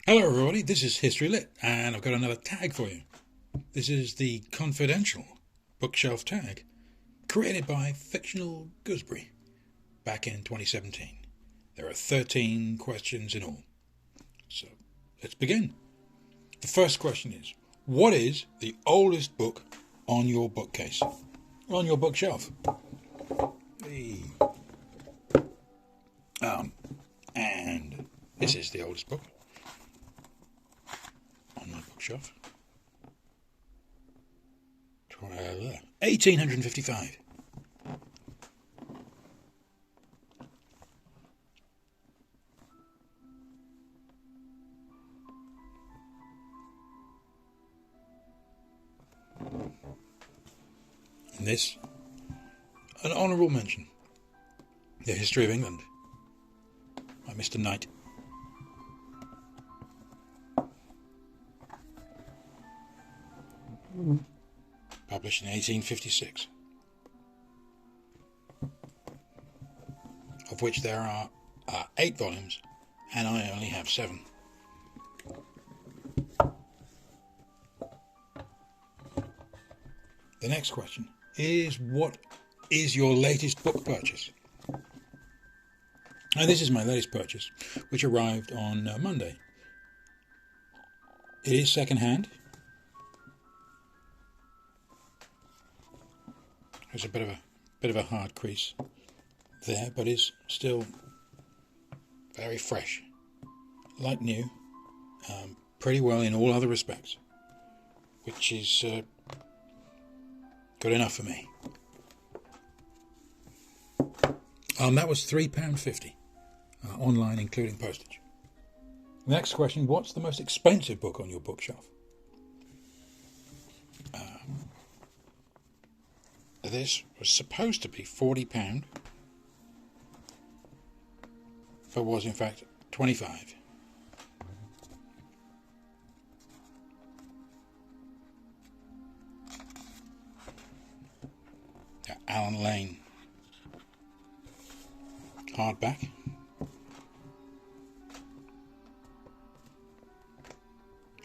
Hello everybody, this is History Lit, and I've got another tag for you. This is the confidential bookshelf tag, created by Fictional Gooseberry back in 2017. There are 13 questions in all. So, let's begin. The first question is, what is the oldest book on your bookcase? On your bookshelf? Hey. And this is the oldest book on my bookshelf. 1855. And this, an honourable mention. The History of England by Mr. Knight. Published in 1856, of which there are 8 volumes, and I only have 7. The next question is, what is your latest book purchase? Now, this is my latest purchase, which arrived on Monday. It is second-hand. There's a bit of a hard crease there, but is still very fresh, like new, pretty well in all other respects, which is good enough for me. That was £3.50 online, including postage. Next question: what's the most expensive book on your bookshelf? This was supposed to be £40, but was in fact £25. Alan Lane hardback.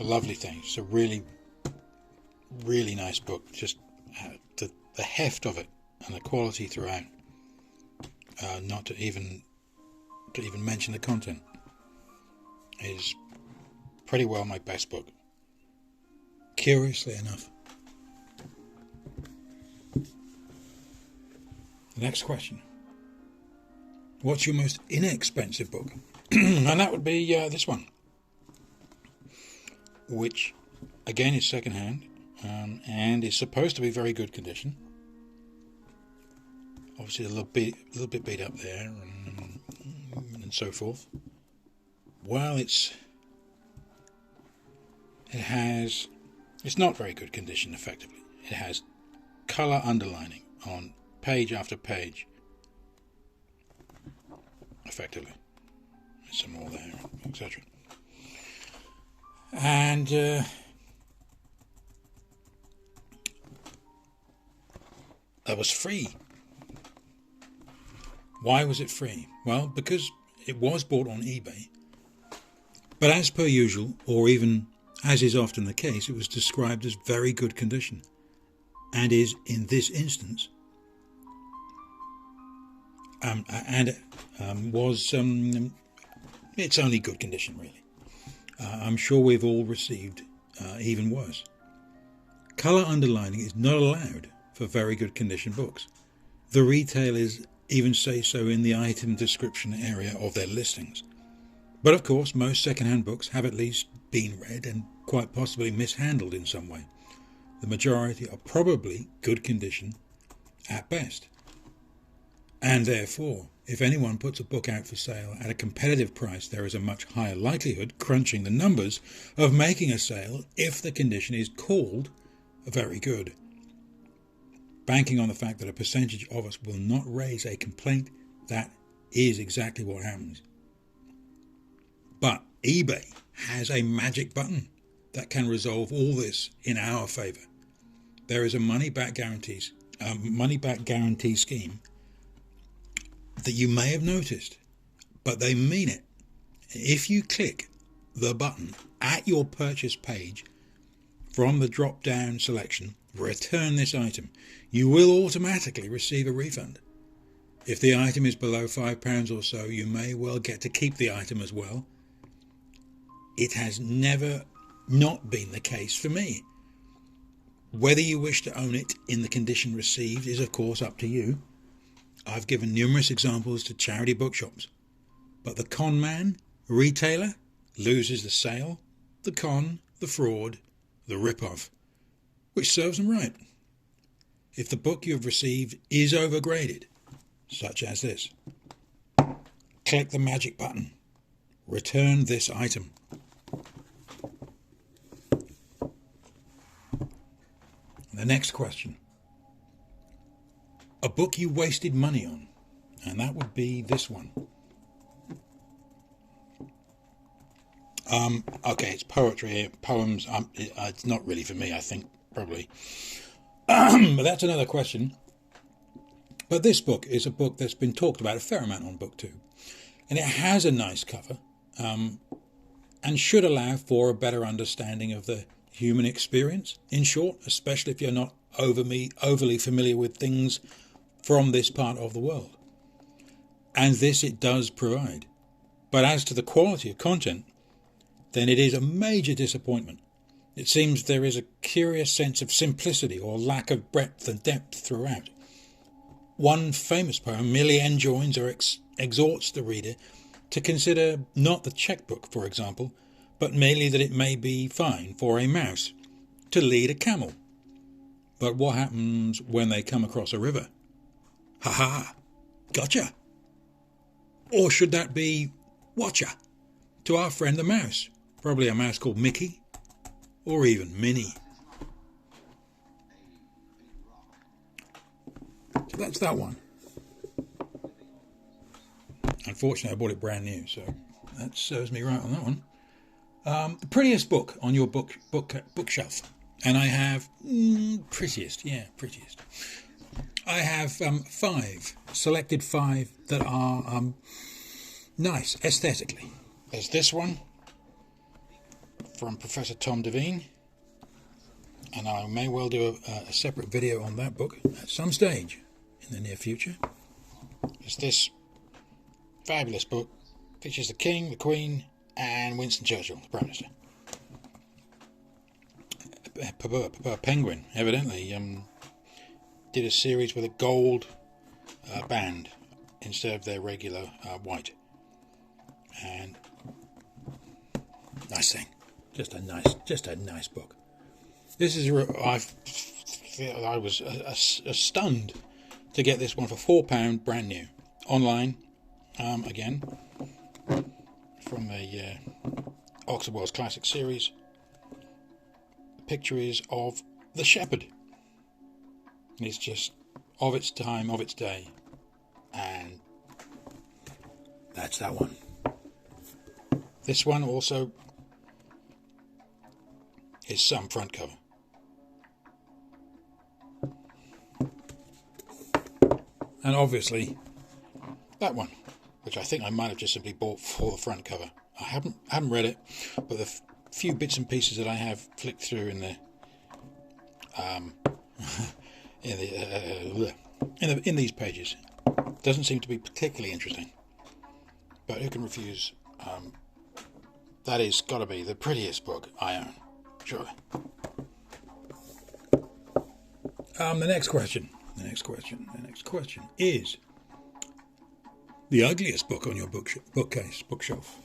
A lovely thing. It's a really, really nice book. Just the heft of it and the quality throughout. Not to even mention the content, is pretty well my best book. Curiously enough. The next question: what's your most inexpensive book? And that would be this one, which again is second-hand and is supposed to be very good condition. Obviously a little bit beat up there and so forth. Well, it's not very good condition effectively. It has colour underlining on page after page, effectively. There's some more there, etc. And that was free. Why was it free? Well, because it was bought on eBay, but as per usual, or even as is often the case, it was described as very good condition, and is in this instance, it's only good condition really. I'm sure we've all received even worse. Colour underlining is not allowed for very good condition books. The retailers even say so in the item description area of their listings. But of course, most second-hand books have at least been read and quite possibly mishandled in some way. The majority are probably good condition at best. And therefore, if anyone puts a book out for sale at a competitive price, there is a much higher likelihood, crunching the numbers, of making a sale if the condition is called very good. Banking on the fact that a percentage of us will not raise a complaint, that is exactly what happens. But eBay has a magic button that can resolve all this in our favour. There is a money-back guarantee scheme that you may have noticed, but they mean it. If you click the button at your purchase page from the drop-down selection, return this item, you will automatically receive a refund. If the item is below £5 or so, you may well get to keep the item as well. It has never not been the case for me. Whether you wish to own it in the condition received is of course up to you. I've given numerous examples to charity bookshops, but the con man, retailer, loses the sale, the con, the fraud, the rip-off, which serves them right. If the book you have received is overgraded, such as this, click the magic button, return this item. The next question. A book you wasted money on, and that would be this one. Okay, it's poetry here, poems. It's not really for me, I think, probably. But that's another question. But this book is a book that's been talked about a fair amount on BookTube. And it has a nice cover, and should allow for a better understanding of the human experience, in short, especially if you're not overly familiar with things from this part of the world. And this it does provide. But as to the quality of content, then it is a major disappointment. It seems there is a curious sense of simplicity or lack of breadth and depth throughout. One famous poem merely enjoins or exhorts the reader to consider not the checkbook, for example, but merely that it may be fine for a mouse to lead a camel. But what happens when they come across a river? Ha ha! Gotcha! Or should that be watcha to our friend the mouse? Probably a mouse called Mickey, or even Minnie. So that's that one. Unfortunately, I bought it brand new, so that serves me right on that one. The prettiest book on your bookshelf, and I have prettiest. I have selected five that are nice aesthetically. There's this one from Professor Tom Devine, and I may well do a separate video on that book at some stage in the near future. It's this fabulous book. Features the King, the Queen, and Winston Churchill, the Prime Minister. Penguin, evidently, did a series with a gold band instead of their regular white. And nice thing. Just a nice book. This is I was stunned to get this one for £4 brand new online. Again, from the Oxford Wells Classic series. The picture is of the shepherd. It's just of its time, of its day, and that's that one. This one also is some front cover. And obviously that one, which I think I might have just simply bought for the front cover. I haven't read it, but the few bits and pieces that I have flicked through in these pages doesn't seem to be particularly interesting. But who can refuse? That is got to be the prettiest book I own, surely. The next question is the ugliest book on your bookshelf.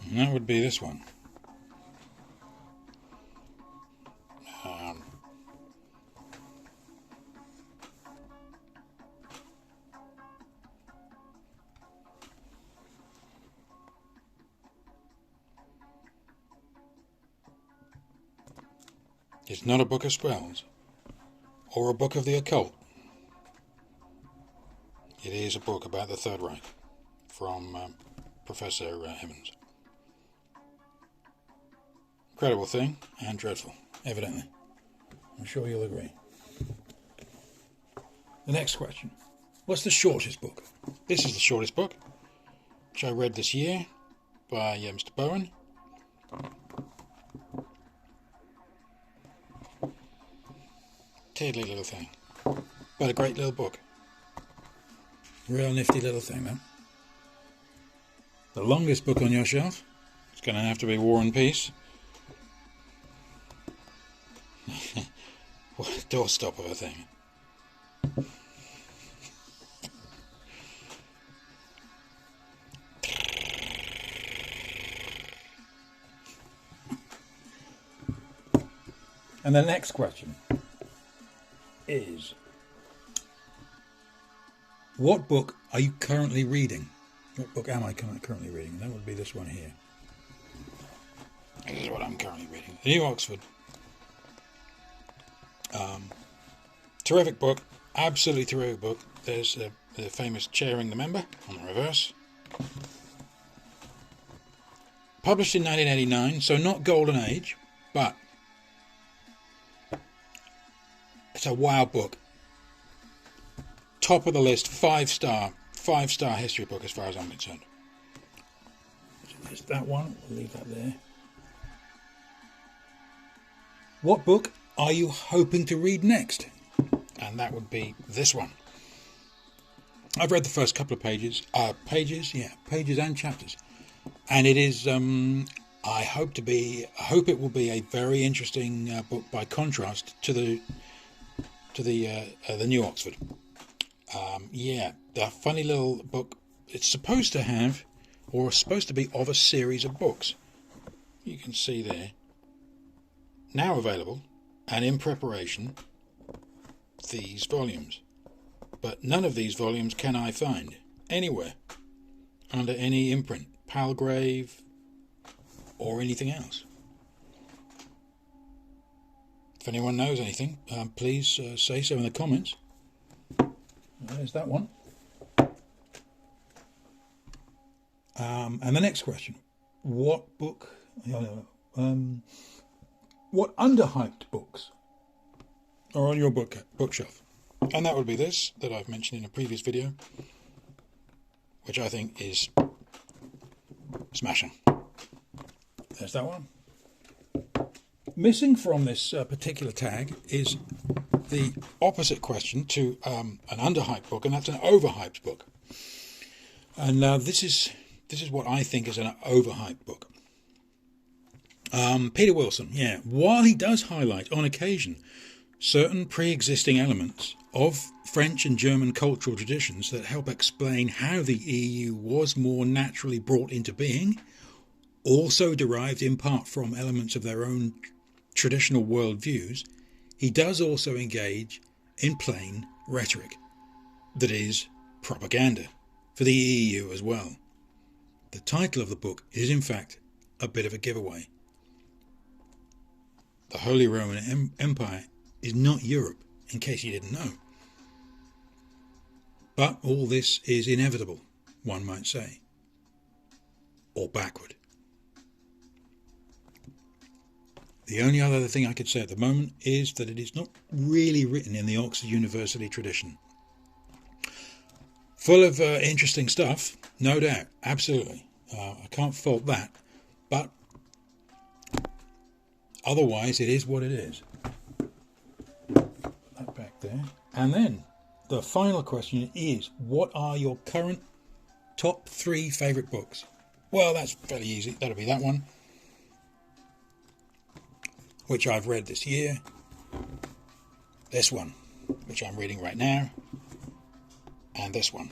And that would be this one. It's not a book of spells or a book of the occult. It is a book about the Third Reich from Professor Emmons. Incredible thing and dreadful, evidently. I'm sure you'll agree. The next question. What's the shortest book? This is the shortest book, which I read this year by Mr. Bowen. Tiddly little thing. But a great little book. Real nifty little thing, though. The longest book on your shelf? It's going to have to be War and Peace. What a doorstop of a thing. And the next question is, what book are you currently reading? What book am I currently reading? That would be this one here. This is what I'm currently reading. The New Oxford. Terrific book. Absolutely terrific book. There's the famous chairing the member on the reverse. Published in 1989, so not Golden Age, but it's a wow book. Top of the list, five-star history book as far as I'm concerned. There's that one. We'll leave that there. What book are you hoping to read next? And that would be this one. I've read the first couple of pages and chapters, and it is. I hope it will be a very interesting book by contrast to the New Oxford. The funny little book. It's supposed to have, or supposed to be of a series of books. You can see there. Now available, and in preparation, these volumes. But none of these volumes can I find anywhere under any imprint, Palgrave, or anything else. If anyone knows anything, please say so in the comments. There's that one. And the next question: what book? What underhyped books are on your bookshelf? And that would be this that I've mentioned in a previous video, which I think is smashing. There's that one. Missing from this particular tag is the opposite question to an underhyped book, and that's an overhyped book. And this is what I think is an overhyped book. Peter Wilson, while he does highlight on occasion certain pre-existing elements of French and German cultural traditions that help explain how the EU was more naturally brought into being, also derived in part from elements of their own traditional worldviews, he does also engage in plain rhetoric, that is, propaganda, for the EU as well. The title of the book is in fact a bit of a giveaway. The Holy Roman Empire is not Europe, in case you didn't know. But all this is inevitable, one might say. Or backward. The only other thing I could say at the moment is that it is not really written in the Oxford University tradition. Full of interesting stuff, no doubt, absolutely. I can't fault that, but otherwise it is what it is. That back there. And then the final question is, what are your current top 3 favourite books? Well, that's fairly easy. That'll be that one, which I've read this year. This one, which I'm reading right now. And this one,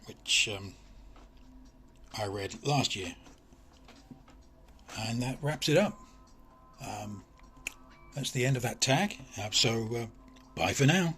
which I read last year. And that wraps it up. That's the end of that tag. So bye for now.